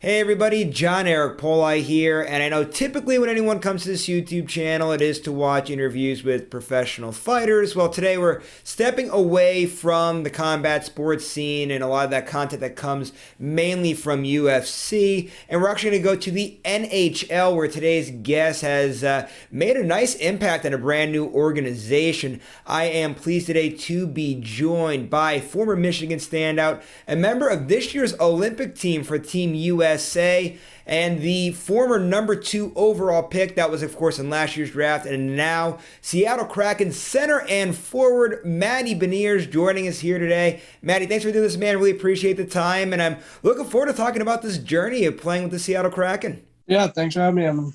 Hey everybody, John Eric Poli here, and I know typically when anyone comes to this YouTube channel, it is to watch interviews with professional fighters. Well, today we're stepping away from the combat sports scene and a lot of that content that comes mainly from UFC, and we're actually going to go to the NHL, where today's guest has made a nice impact on a brand new organization. I am pleased today to be joined by former Michigan standout, a member of this year's Olympic team for Team USA, and the former number 2 overall pick that was, of course, in last year's draft, and now Seattle Kraken center and forward Matty Beniers joining us here today. Matty, thanks for doing this, man. Really appreciate the time, and I'm looking forward to talking about this journey of playing with the Seattle Kraken. Yeah, thanks for having me. I'm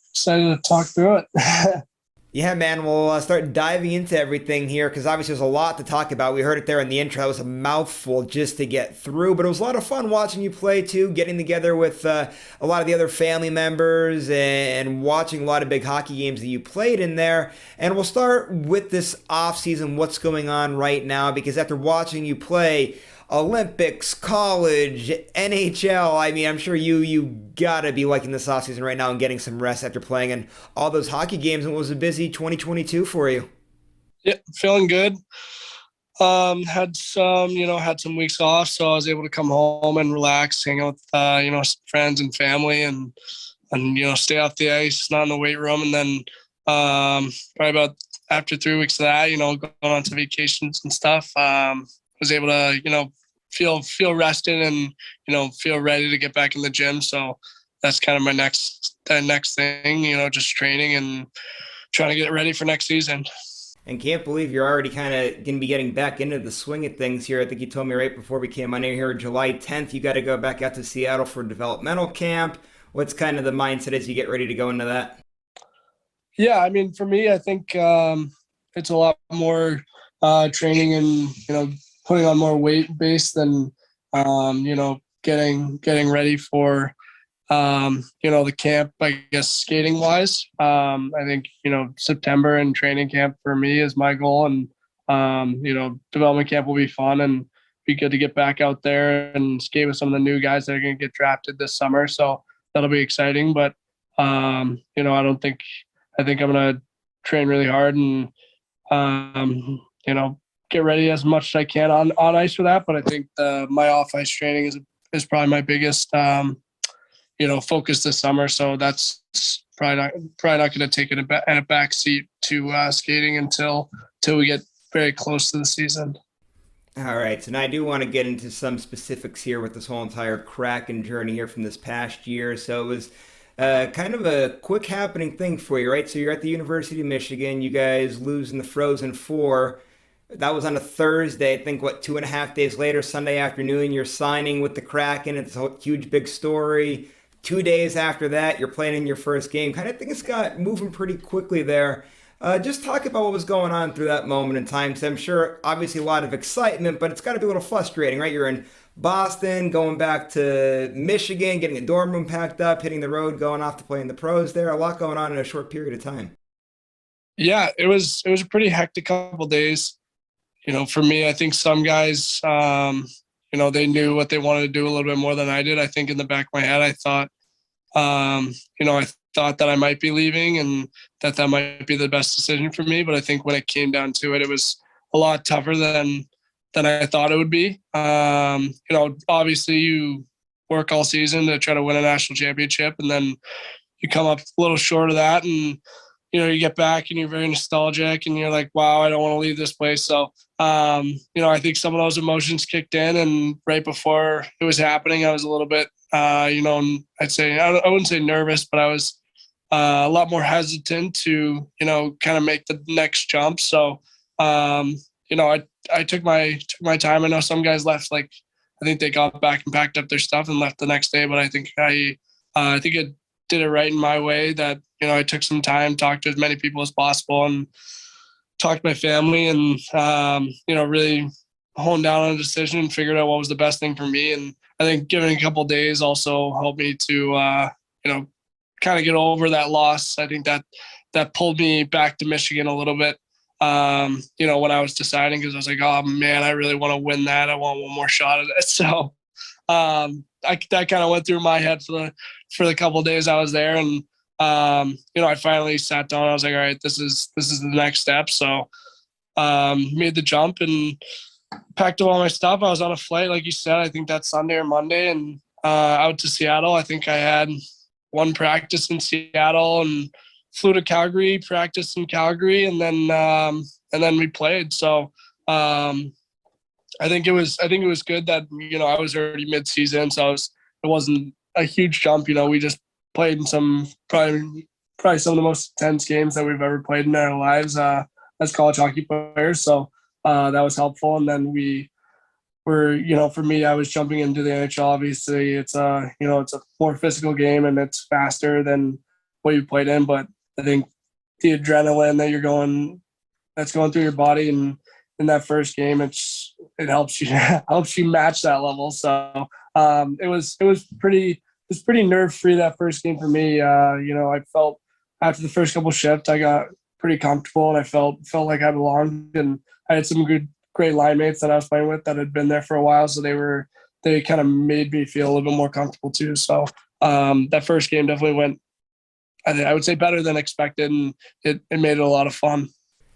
excited to talk through it. Yeah, man, we'll start diving into everything here because obviously there's a lot to talk about. We heard it there in the intro. That was a mouthful just to get through, but it was a lot of fun watching you play too, getting together with a lot of the other family members and watching a lot of big hockey games that you played in there. And we'll start with this offseason, what's going on right now, because after watching you play Olympics, college, NHL. I mean, I'm sure you gotta be liking this offseason right now and getting some rest after playing in all those hockey games. And it was a busy 2022 for you. Yeah, feeling good. Had some weeks off, so I was able to come home and relax, hang out with some friends and family, and stay off the ice, not in the weight room. And then probably about after 3 weeks of that, going on to vacations and stuff, was able to feel rested and feel ready to get back in the gym. So that's kind of my next thing, just training and trying to get ready for next season. And can't believe you're already kind of going to be getting back into the swing of things here. I think you told me right before we came on here, July 10th, you got to go back out to Seattle for developmental camp. What's kind of the mindset as you get ready to go into that? Yeah, I mean, for me, I think it's a lot more training and putting on more weight base than getting ready for the camp, I guess, skating wise. I think September and training camp for me is my goal, and development camp will be fun and be good to get back out there and skate with some of the new guys that are going to get drafted this summer. So that'll be exciting. But I think I'm going to train really hard and get ready as much as I can on ice for that. But I think my off ice training is probably my biggest focus this summer. So that's probably not going to take it a back seat to skating until we get very close to the season. All right, so now I do want to get into some specifics here with this whole entire Kraken journey here from this past year. So it was kind of a quick happening thing for you, right? So you're at the University of Michigan. You guys lose in the Frozen Four. That was on a Thursday. I think, 2.5 days later, Sunday afternoon, you're signing with the Kraken. It's a huge, big story. 2 days after that, you're playing in your first game. Kind of things got moving pretty quickly there. Just talk about what was going on through that moment in time, because I'm sure, obviously, a lot of excitement, but it's got to be a little frustrating, right? You're in Boston, going back to Michigan, getting a dorm room packed up, hitting the road, going off to play in the pros there. A lot going on in a short period of time. Yeah, it was a pretty hectic couple of days. For me, I think some guys, they knew what they wanted to do a little bit more than I did. I think in the back of my head, I thought, I thought that I might be leaving and that might be the best decision for me. But I think when it came down to it, it was a lot tougher than I thought it would be. Obviously you work all season to try to win a national championship, and then you come up a little short of that, and you get back and you're very nostalgic and you're like, wow, I don't want to leave this place. So, I think some of those emotions kicked in, and right before it was happening, I was a little bit, I'd say, I wouldn't say nervous, but I was a lot more hesitant to, kind of make the next jump. So, I took my time. I know some guys left, I think they got back and packed up their stuff and left the next day, but I think I did it right in my way that, I took some time, talked to as many people as possible, and talked to my family, and, really honed down on a decision and figured out what was the best thing for me. And I think giving a couple of days also helped me to, kind of get over that loss. I think that pulled me back to Michigan a little bit, when I was deciding, because I was like, oh man, I really want to win that. I want one more shot at it. So, that kind of went through my head for the couple of days I was there. And, I finally sat down. I was like, all right, this is the next step. So made the jump and packed up all my stuff. I was on a flight, like you said, I think that's Sunday or Monday, and out to Seattle. I think I had one practice in Seattle and flew to Calgary, practiced in Calgary, and then we played. So I think it was good that, I was already mid-season, so it wasn't a huge jump. We just played in some probably some of the most intense games that we've ever played in our lives as college hockey players. So that was helpful. And then we were, for me, I was jumping into the NHL. Obviously, it's a more physical game and it's faster than what you played in. But I think the adrenaline that's going through your body and in that first game, it helps you match that level. So it was pretty nerve free that first game for me. I felt after the first couple shifts, I got pretty comfortable and I felt like I belonged, and I had some great line mates that I was playing with that had been there for a while. So they kind of made me feel a little bit more comfortable too. So that first game definitely went, I would say, better than expected, and it made it a lot of fun.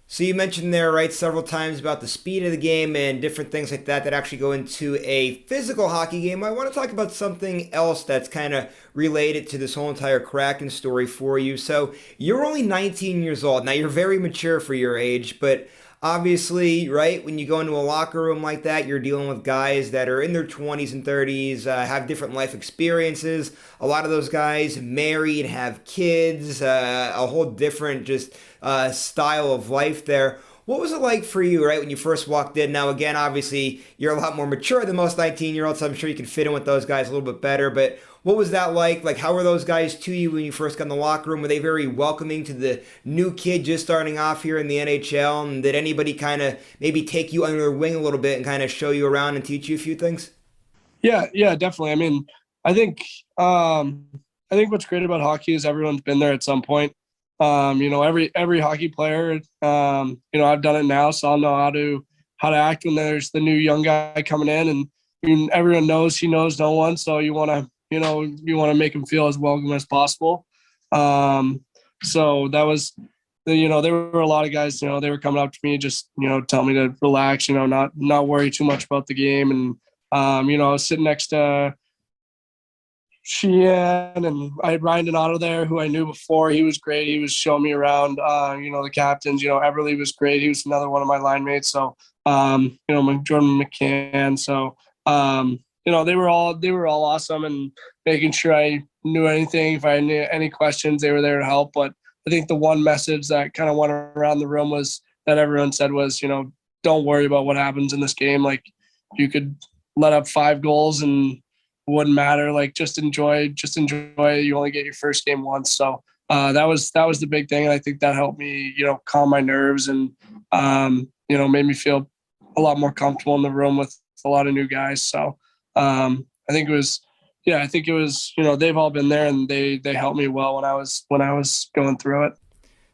So you mentioned there, right, several times about the speed of the game and different things like that actually go into a physical hockey game. I want to talk about something else that's kind of related to this whole entire Kraken story for you. So you're only 19 years old. Now, you're very mature for your age, but obviously, right, when you go into a locker room like that, you're dealing with guys that are in their 20s and 30s, have different life experiences. A lot of those guys married, have kids, a whole different just style of life there. What was it like for you, right, when you first walked in? Now, again, obviously, you're a lot more mature than most 19-year-olds, so I'm sure you can fit in with those guys a little bit better. But what was that like? Like, how were those guys to you when you first got in the locker room? Were they very welcoming to the new kid just starting off here in the NHL? And did anybody kind of maybe take you under their wing a little bit and kind of show you around and teach you a few things? Yeah, definitely. I mean, I think what's great about hockey is everyone's been there at some point. Every hockey player, I've done it now, so I'll know how to act when there's the new young guy coming in, and everyone knows he knows no one, so you want to make him feel as welcome as possible. So that was, there were a lot of guys, they were coming up to me, just, tell me to relax, not worry too much about the game. And, I was sitting next to Sheehan, and I had Ryan Donato there, who I knew before. He was great. He was showing me around, the captains, Everly was great. He was another one of my line mates. So, Jordan McCann. So, they were all awesome, and making sure I knew anything. If I knew any questions, they were there to help. But I think the one message that kind of went around the room was that everyone said was, don't worry about what happens in this game. Like, you could let up 5 goals and wouldn't matter. Like, just enjoy. You only get your first game once. So that was the big thing. And I think that helped me, calm my nerves and, made me feel a lot more comfortable in the room with a lot of new guys. So I think it was, they've all been there, and they helped me well when I was going through it.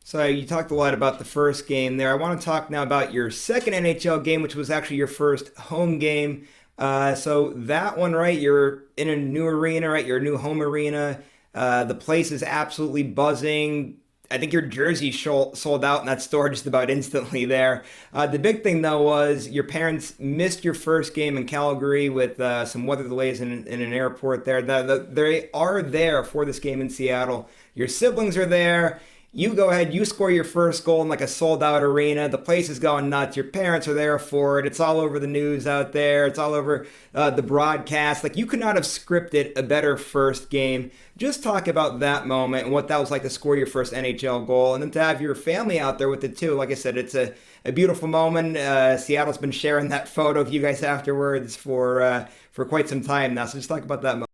So you talked a lot about the first game there. I want to talk now about your second NHL game, which was actually your first home game. So that one, right, you're in a new arena, right? Your new home arena. The place is absolutely buzzing. I think your jersey sold out in that store just about instantly there. The big thing, though, was your parents missed your first game in Calgary with some weather delays in an airport there. They are there for this game in Seattle. Your siblings are there. You go ahead, you score your first goal in like a sold-out arena. The place is going nuts. Your parents are there for it. It's all over the news out there. It's all over the broadcast. Like, you could not have scripted a better first game. Just talk about that moment and what that was like to score your first NHL goal, and then to have your family out there with it too. Like I said, it's a beautiful moment. Seattle's been sharing that photo of you guys afterwards for quite some time now. So just talk about that moment.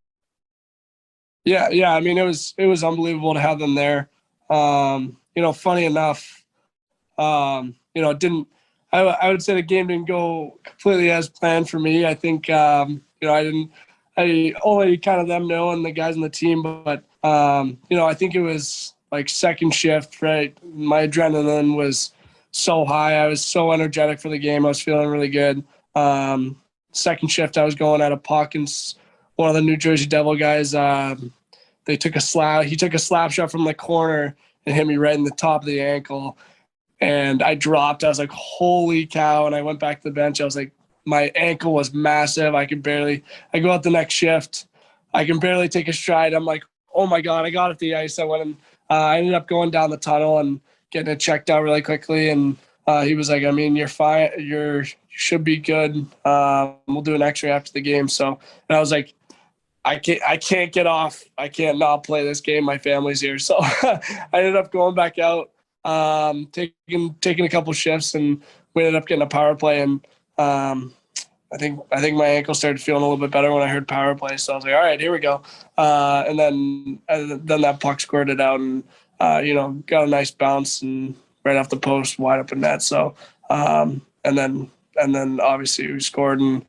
Yeah. I mean, it was unbelievable to have them there. Funny enough, it didn't, I would say the game didn't go completely as planned for me. I think, I only kind of them know and the guys on the team, but, I think it was like second shift, right? My adrenaline was so high. I was so energetic for the game. I was feeling really good. Second shift, I was going at a puck and one of the New Jersey Devil guys. He took a slap shot from the corner and hit me right in the top of the ankle. And I dropped. I was like, holy cow. And I went back to the bench. I was like, my ankle was massive. I go out the next shift. I can barely take a stride. I'm like, oh my God, I got off the ice. I went and I ended up going down the tunnel and getting it checked out really quickly. And he was like, I mean, you're fine. You should be good. We'll do an x-ray after the game. So, and I was like, I can't get off. I can't not play this game. My family's here. So I ended up going back out, taking a couple shifts, and we ended up getting a power play. And I think my ankle started feeling a little bit better when I heard power play. So I was like, all right, here we go. And then that puck squirted out and, got a nice bounce and right off the post, wide open net. So, and then obviously we scored, and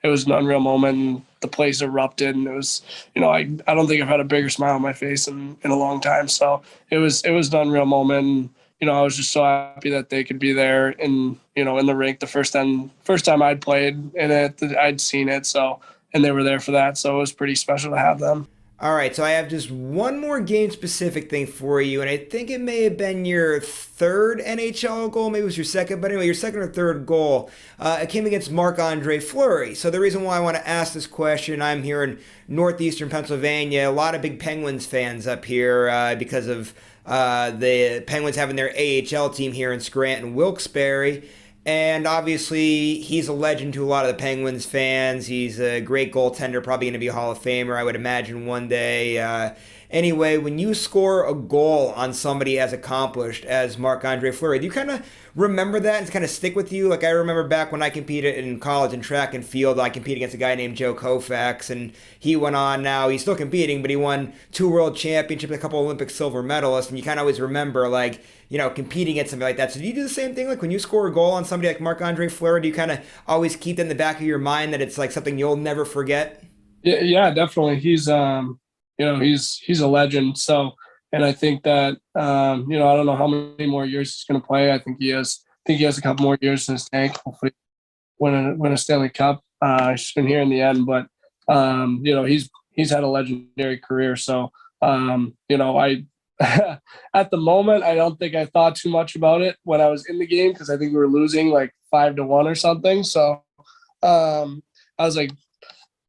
it was an unreal moment, and the place erupted, and it was, I don't think I've had a bigger smile on my face in a long time. So it was an unreal moment. And, I was just so happy that they could be there in the rink the first time I'd played in it, I'd seen it. So, and they were there for that. So it was pretty special to have them. All right, so I have just one more game-specific thing for you, and I think it may have been your third NHL goal. Maybe it was your second, but anyway, your second or third goal. It came against Marc-Andre Fleury. So the reason why I want to ask this question, I'm here in northeastern Pennsylvania. A lot of big Penguins fans up here because of the Penguins having their AHL team here in Scranton, Wilkes-Barre. And obviously, he's a legend to a lot of the Penguins fans. He's a great goaltender, probably going to be a Hall of Famer, I would imagine, one day. Anyway, when you score a goal on somebody as accomplished as Marc-Andre Fleury, do you kind of remember that and kind of stick with you? Like, I remember back when I competed in college in track and field, I competed against a guy named Joe Koufax, and he went on now. He's still competing, but he won 2 world championships, a couple Olympic silver medalists, and you kind of always remember, like, competing against something like that. So do you do the same thing? Like when you score a goal on somebody like Marc-Andre Fleury, do you kind of always keep that in the back of your mind that it's like something you'll never forget? Yeah, definitely. He's he's a legend. So, and I think that I don't know how many more years he's going to play. I think he has a couple more years in his tank. Hopefully, win a Stanley Cup. He's been here in the end, but he's had a legendary career. So, I. At the moment, I don't think I thought too much about it when I was in the game because I think we were losing like 5-1 or something. So I was like,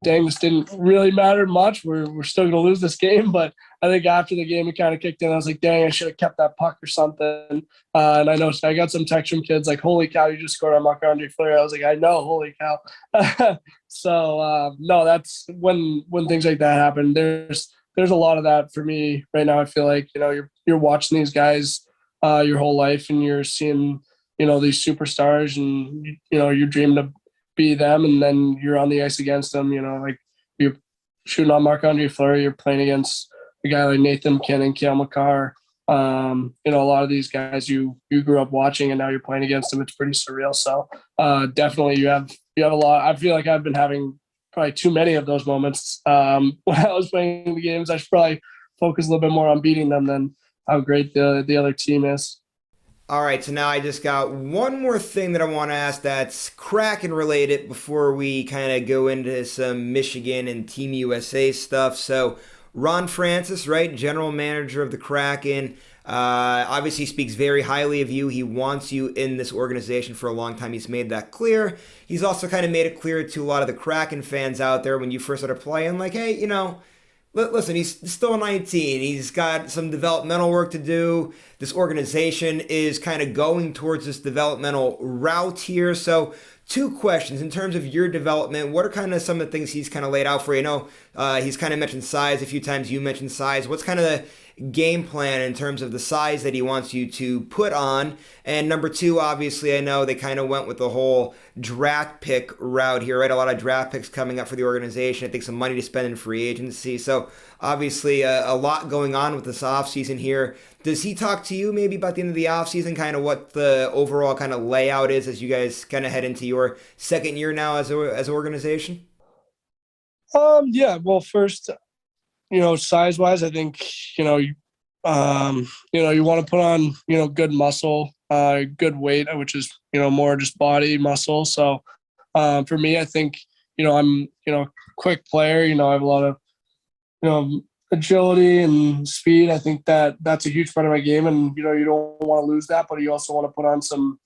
dang, this didn't really matter much. We're still going to lose this game. But I think after the game, it kind of kicked in. I was like, dang, I should have kept that puck or something. And I noticed I got some text from kids like, holy cow, you just scored on Marc-Andre Fleury. I was like, I know, holy cow. So, no, that's when things like that happen. There's a lot of that for me right now. I feel like, you're watching these guys your whole life and you're seeing, these superstars and, you're dreaming to be them. And then you're on the ice against them, like you're shooting on Marc-Andre Fleury, you're playing against a guy like Nathan McKinnon, Cale Makar. A lot of these guys you grew up watching and now you're playing against them. It's pretty surreal. So definitely you have a lot. I feel like I've been having probably too many of those moments. When I was playing the games, I should probably focus a little bit more on beating them than how great the other team is. All right, so now I just got one more thing that I want to ask that's Kraken related before we kind of go into some Michigan and Team USA stuff. So Ron Francis, right, general manager of the Kraken, obviously speaks very highly of you. He wants you in this organization for a long time. He's made that clear. He's also kind of made it clear to a lot of the Kraken fans out there when you first started playing, like, hey, listen, he's still 19. He's got some developmental work to do. This organization is kind of going towards this developmental route here. So 2 questions. In terms of your development, what are kind of some of the things he's kind of laid out for you? He's kind of mentioned size a few times. You mentioned size. What's kind of the game plan in terms of the size that he wants you to put on? And number 2, obviously, I know they kind of went with the whole draft pick route here, right? A lot of draft picks coming up for the organization. I think some money to spend in free agency. So obviously a lot going on with this offseason here. Does he talk to you maybe about the end of the offseason, kind of what the overall kind of layout is as you guys kind of head into your second year now as an organization? Yeah, well, first, size wise, I think, you want to put on, good muscle, good weight, which is, more just body muscle. So for me, I think, I'm, quick player. I have a lot of agility and speed. I think that's a huge part of my game, and you don't want to lose that, but you also want to put on some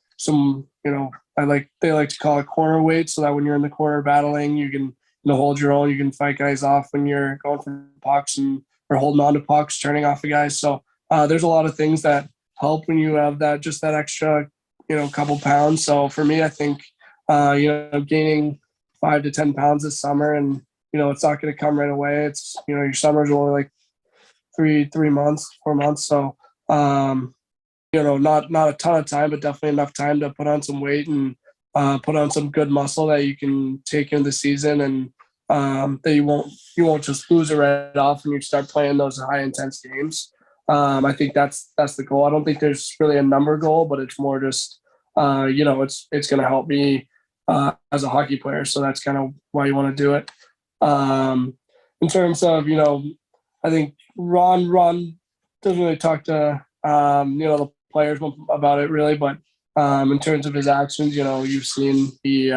they like to call it corner weight, so that when you're in the corner battling, you can hold your own. You can fight guys off when you're going for pucks or holding on to pucks, turning off the guys. So there's a lot of things that help when you have that extra couple pounds. So for me, I think gaining 5 to 10 pounds this summer, and it's not going to come right away. It's your summer's only like 4 months. So not a ton of time, but definitely enough time to put on some weight and put on some good muscle that you can take into the season, and that you won't just lose it right off when you start playing those high intense games. I think that's the goal. I don't think there's really a number goal, but it's more just it's going to help me as a hockey player. So that's kind of why you want to do it. In terms of I think Ron doesn't really talk to the players about it really, but in terms of his actions, you've seen we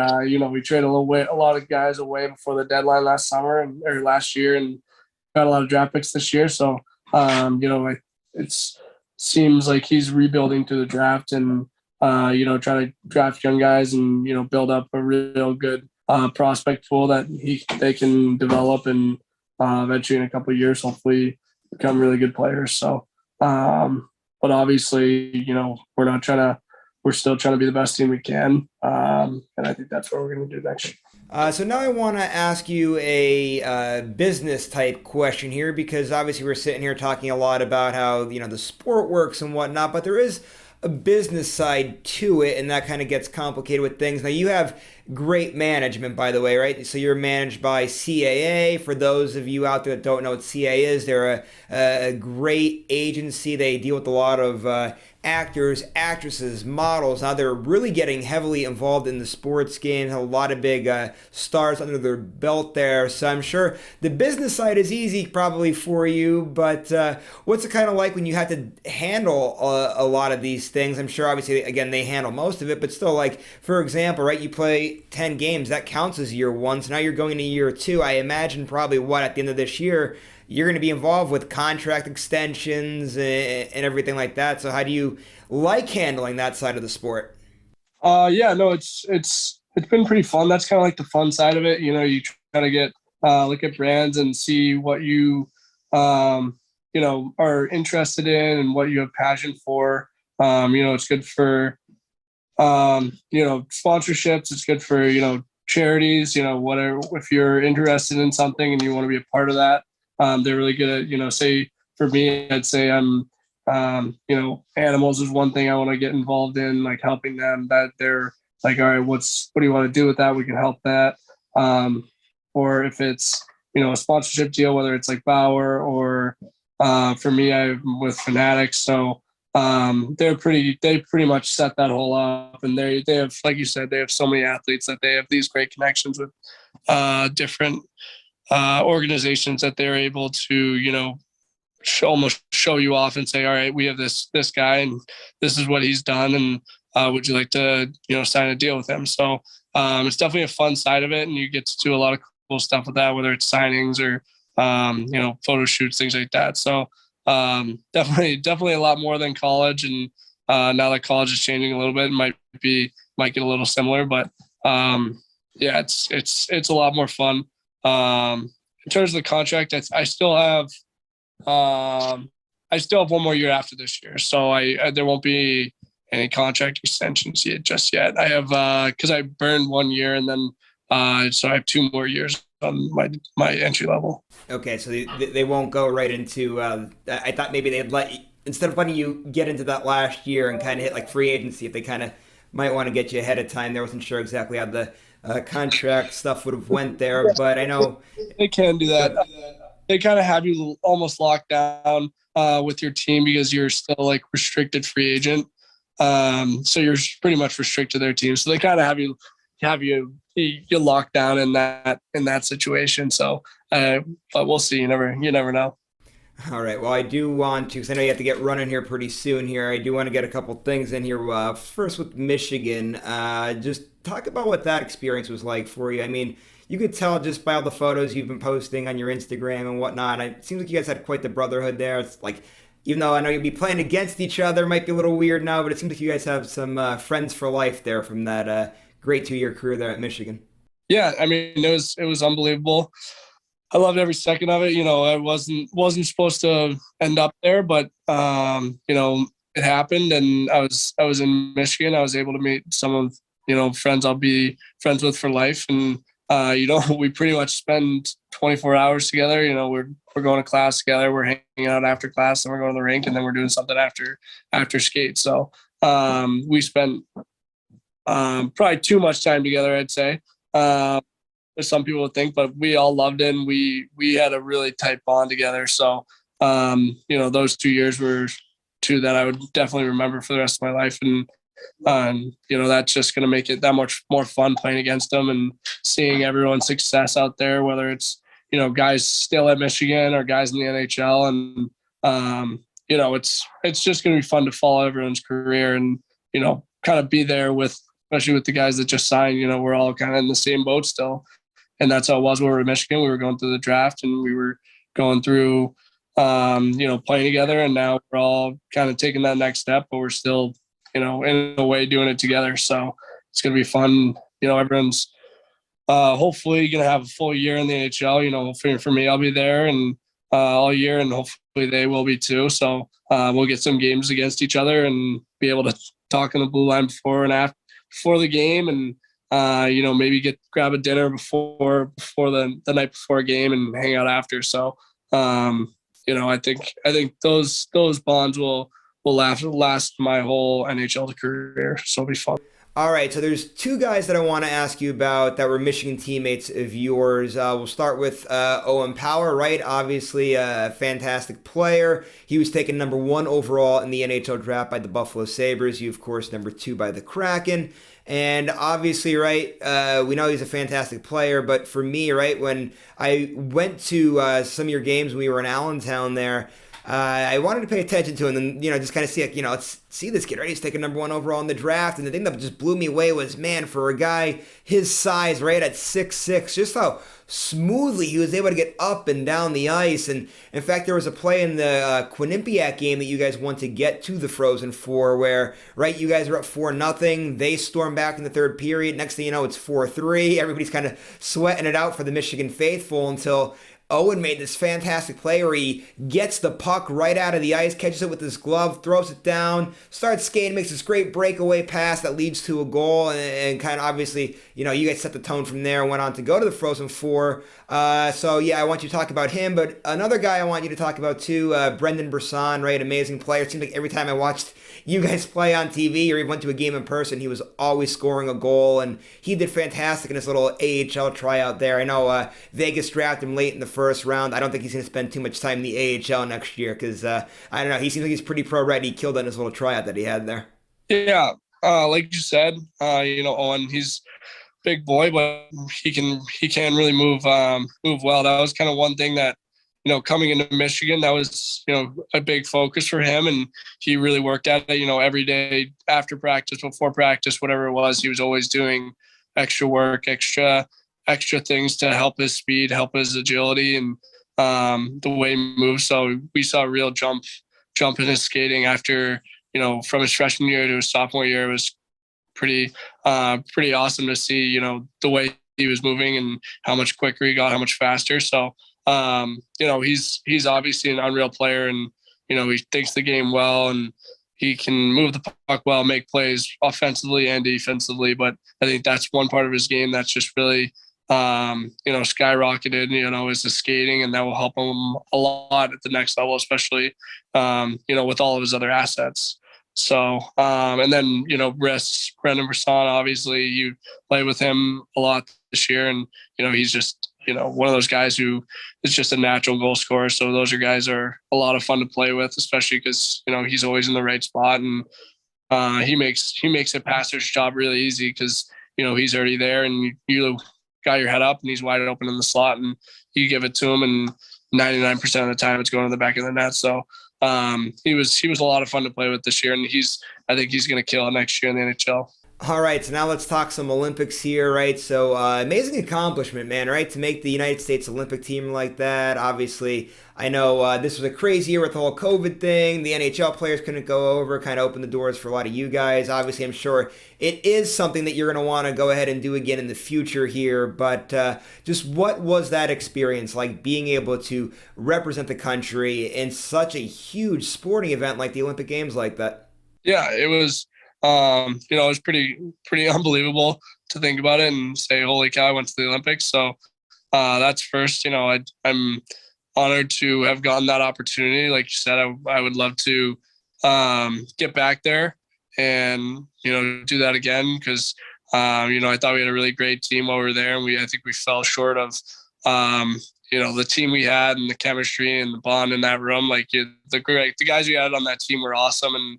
traded a lot of guys away before the deadline last summer or last year, and got a lot of draft picks this year. So it seems like he's rebuilding through the draft and trying to draft young guys and build up a real good prospect pool that they can develop and eventually in a couple of years hopefully become really good players. So but obviously we're still trying to be the best team we can, and I think that's what we're going to do next year. So now I want to ask you a business type question here, because obviously we're sitting here talking a lot about how the sport works and whatnot, but there is a business side to it, and that kind of gets complicated with things. Now, you have great management, by the way, right? So you're managed by CAA. For those of you out there that don't know what CAA is, they're a great agency. They deal with a lot of actors, actresses, models. Now they're really getting heavily involved in the sports game. A lot of big stars under their belt there. So I'm sure the business side is easy probably for you, but what's it kind of like when you have to handle a lot of these things? I'm sure obviously, again, they handle most of it, but still, like, for example, right, you play 10 games, that counts as year one. So now you're going to year two. I imagine probably at the end of this year, you're going to be involved with contract extensions and everything like that. So how do you like handling that side of the sport? Yeah, no, it's been pretty fun. That's kind of like the fun side of it. You try to get look at brands and see what you are interested in and what you have passion for. It's good for sponsorships. It's good for charities. Whatever, if you're interested in something and you want to be a part of that. They're really good at, say for me, I'd say I'm, animals is one thing I want to get involved in, like helping them, that they're like, all right, what do you want to do with that? We can help that. Or if it's, a sponsorship deal, whether it's like Bauer or for me, I'm with Fanatics. So they pretty much set that whole up, and they have, like you said, they have so many athletes that they have these great connections with different organizations that they're able to, almost show you off and say, all right, we have this guy and this is what he's done. And would you like to, sign a deal with him? So it's definitely a fun side of it. And you get to do a lot of cool stuff with that, whether it's signings or, photo shoots, things like that. So definitely a lot more than college. And now that college is changing a little bit, it might get a little similar, but yeah, it's a lot more fun. In terms of the contract, I still have one more year after this year, so there won't be any contract extensions just yet. I have because I burned 1 year, and then so I have 2 more years on my entry level. Okay, so they won't go right into. I thought maybe they'd instead of letting you get into that last year and kind of hit like free agency, if they kind of might want to get you ahead of time. There, wasn't sure exactly how the contract stuff would have went there, but I know they can do that. They kind of have you almost locked down with your team because you're still like restricted free agent. So you're pretty much restricted to their team. So they kind of have you locked down in that situation. So, but we'll see. You never know. All right. Well, I do want to, because I know you have to get running here pretty soon here. I do want to get a couple things in here. First with Michigan, just talk about what that experience was like for you. I mean, you could tell just by all the photos you've been posting on your Instagram and whatnot. It seems like you guys had quite the brotherhood there. It's like, even though I know you'd be playing against each other, might be a little weird now, but it seems like you guys have some friends for life there from that great 2 year career there at Michigan. Yeah, I mean, it was unbelievable. I loved every second of it. I wasn't supposed to end up there, but it happened, and I was in Michigan. I was able to meet some of friends I'll be friends with for life, and we pretty much spend 24 hours together. We're going to class together, we're hanging out after class, and we're going to the rink, and then we're doing something after skate. So we spent probably too much time together, I'd say. Some people would think, but we all loved it, and we had a really tight bond together. So those 2 years were two that I would definitely remember for the rest of my life, and that's just going to make it that much more fun playing against them and seeing everyone's success out there, whether it's guys still at Michigan or guys in the NHL. And it's just going to be fun to follow everyone's career and kind of be there with, especially with the guys that just signed. We're all kind of in the same boat still. And that's how it was when we were in Michigan. We were going through the draft, and we were going through, playing together. And now we're all kind of taking that next step, but we're still, in a way doing it together. So it's going to be fun. Everyone's hopefully going to have a full year in the NHL. For me, I'll be there and all year, and hopefully they will be too. So we'll get some games against each other and be able to talk in the blue line before and after, before the game, and maybe grab a dinner before the night before a game and hang out after. So I think those bonds will last my whole NHL career. So it'll be fun. All right, so there's two guys that I want to ask you about that were Michigan teammates of yours. We'll start with Owen Power, right? Obviously a fantastic player. He was taken number 1 overall in the NHL draft by the Buffalo Sabres. You, of course, number 2 by the Kraken. And obviously, right, we know he's a fantastic player, but for me, right, when I went to some of your games when we were in Allentown there, I wanted to pay attention to him and, just kind of see, let's see this kid, right? He's taken number 1 overall in the draft. And the thing that just blew me away was, man, for a guy his size, right, at 6'6", just how smoothly he was able to get up and down the ice. And in fact, there was a play in the Quinnipiac game that you guys won to get to the Frozen Four where, right, you guys are up 4-0. They storm back in the third period. Next thing you know, it's 4-3. Everybody's kind of sweating it out for the Michigan faithful until Owen made this fantastic play where he gets the puck right out of the ice, catches it with his glove, throws it down, starts skating, makes this great breakaway pass that leads to a goal, and kind of obviously, you guys set the tone from there and went on to go to the Frozen Four. So yeah, I want you to talk about him, but another guy I want you to talk about too, Brendan Berson, right? Amazing player. It seemed like every time I watched you guys play on TV or even went to a game in person, he was always scoring a goal, and he did fantastic in his little AHL tryout there. I know Vegas drafted him late in the first round. I don't think he's going to spend too much time in the AHL next year because, I don't know, he seems like he's pretty pro-ready. He killed on his little tryout that he had there. Yeah, like you said, Owen, he's big boy, but he can really move well. That was kind of one thing that, coming into Michigan, that was, a big focus for him. And he really worked at it, every day after practice, before practice, whatever it was, he was always doing extra work, extra things to help his speed, help his agility, and the way he moves. So we saw a real jump in his skating after, from his freshman year to his sophomore year. It was pretty awesome to see, the way he was moving and how much quicker he got, how much faster. So, he's obviously an unreal player, and, he thinks the game well, and he can move the puck well, make plays offensively and defensively. But I think that's one part of his game that's just really, skyrocketed, is the skating, and that will help him a lot at the next level, especially, with all of his other assets. So, and then, Brendan Brisson, obviously you played with him a lot this year, and, he's just, one of those guys who is just a natural goal scorer. So those guys are a lot of fun to play with, especially because, he's always in the right spot, and he makes a passer's job really easy because, he's already there, and you got your head up and he's wide open in the slot, and you give it to him, and 99% of the time it's going to the back of the net. So he was a lot of fun to play with this year, and I think he's going to kill it next year in the NHL. All right, so now let's talk some Olympics here, right? So, amazing accomplishment, man, right? To make the United States Olympic team like that. Obviously, I know this was a crazy year with the whole COVID thing. The NHL players couldn't go over, kind of opened the doors for a lot of you guys. Obviously, I'm sure it is something that you're going to want to go ahead and do again in the future here. But just what was that experience like, being able to represent the country in such a huge sporting event like the Olympic Games like that? Yeah, it was. It was pretty unbelievable to think about it and say, "Holy cow, I went to the Olympics!" So that's first. I'm honored to have gotten that opportunity. Like you said, I would love to get back there and do that again because I thought we had a really great team while we were there, and I think we fell short of the team we had and the chemistry and the bond in that room. Like the guys we had on that team were awesome, and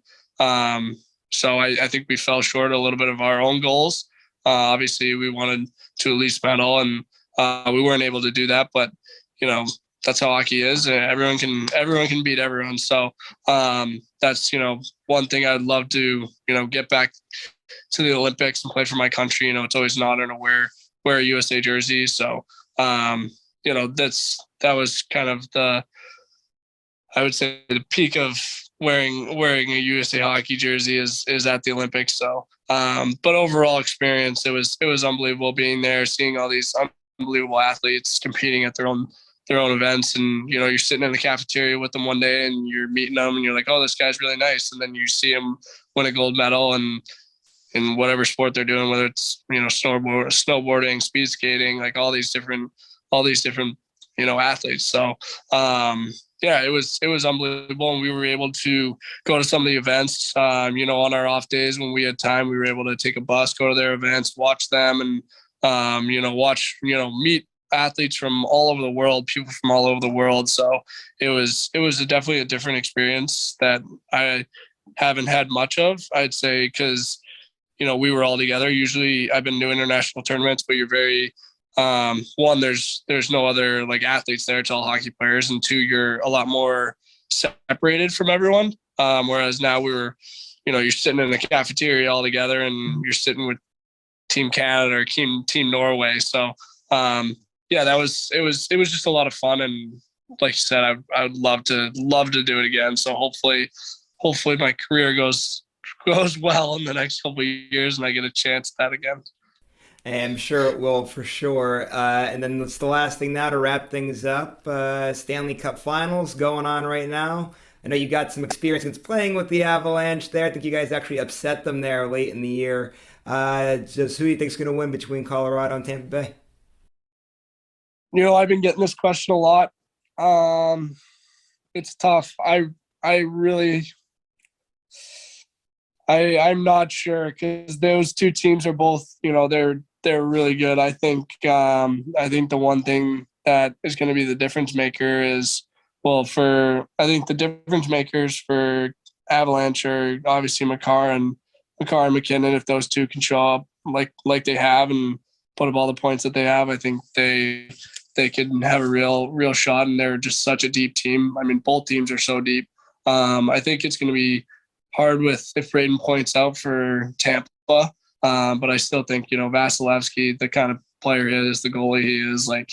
so I think we fell short a little bit of our own goals. Obviously, we wanted to at least medal, and we weren't able to do that. But that's how hockey is. Everyone can beat everyone. So that's one thing I'd love to get back to the Olympics and play for my country. It's always an honor to wear a USA jersey. So that was kind of I would say the peak of wearing a USA hockey jersey is at the Olympics. So, but overall experience, it was unbelievable being there, seeing all these unbelievable athletes competing at their own events, and you're sitting in the cafeteria with them one day, and you're meeting them, and you're like, oh, this guy's really nice, and then you see him win a gold medal, and in whatever sport they're doing, whether it's snowboarding, speed skating, like all these different athletes. So yeah, it was unbelievable, and we were able to go to some of the events. On our off days when we had time, we were able to take a bus, go to their events, watch them, and meet athletes from all over the world, people from all over the world. So it was definitely a different experience that I haven't had much of, I'd say, because we were all together. Usually, I've been doing international tournaments, but you're very one, there's no other like athletes there. It's all hockey players, and two, you're a lot more separated from everyone. Whereas now you're sitting in the cafeteria all together, and you're sitting with Team Canada or Team Norway. So yeah, it was just a lot of fun, and like you said, I would love to do it again. So hopefully my career goes well in the next couple of years, and I get a chance at that again. I'm sure it will for sure. And then it's the last thing now to wrap things up. Stanley Cup Finals going on right now. I know you got some experience playing with the Avalanche there. I think you guys actually upset them there late in the year. Just who do you think is going to win between Colorado and Tampa Bay? I've been getting this question a lot. It's tough. I'm not sure because those two teams are both, they're really good. I think the one thing that is going to be the difference maker is, I think the difference makers for Avalanche are obviously Makar and McKinnon. If those two can show up like they have and put up all the points that they have, I think they can have a real shot. And they're just such a deep team. I mean, both teams are so deep. I think it's going to be hard if Braden points out for Tampa. But I still think, Vasilevsky, the kind of player he is, the goalie he is, like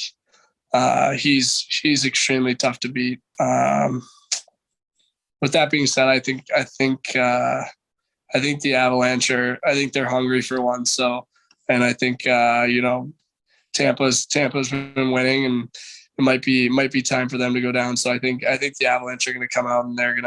he's extremely tough to beat. With that being said, I think the Avalanche I think they're hungry for one. So, and I think Tampa's been winning, and it might be time for them to go down. So I think the Avalanche are going to come out, and they're going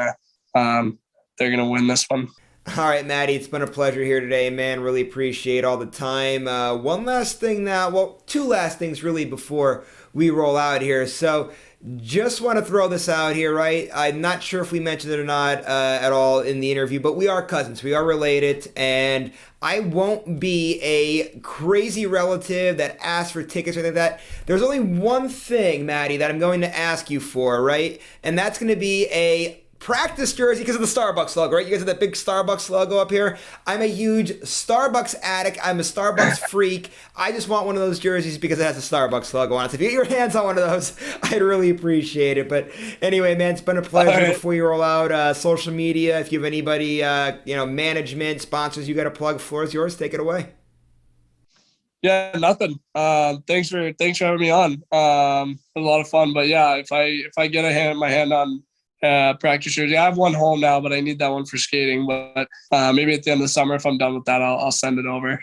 to win this one. All right, Matty, it's been a pleasure here today, man. Really appreciate all the time. One last thing now, two last things really before we roll out here. So just want to throw this out here, right? I'm not sure if we mentioned it or not at all in the interview, but we are cousins. We are related, and I won't be a crazy relative that asks for tickets or anything like that. There's only one thing, Matty, that I'm going to ask you for, right? And that's going to be a practice jersey because of the Starbucks logo, right? You guys have that big Starbucks logo up here. I'm a huge Starbucks addict. I'm a Starbucks freak. I just want one of those jerseys because it has a Starbucks logo on it. So if you get your hands on one of those, I'd really appreciate it. But anyway, man, it's been a pleasure. Right. Before you roll out social media, if you have anybody, management, sponsors you got to plug, floor is yours. Take it away. Yeah, nothing. Thanks for having me on. It was a lot of fun. But yeah, if I get my hand on practice jersey, I have one home now, but I need that one for skating. But maybe at the end of the summer, if I'm done with that, I'll send it over.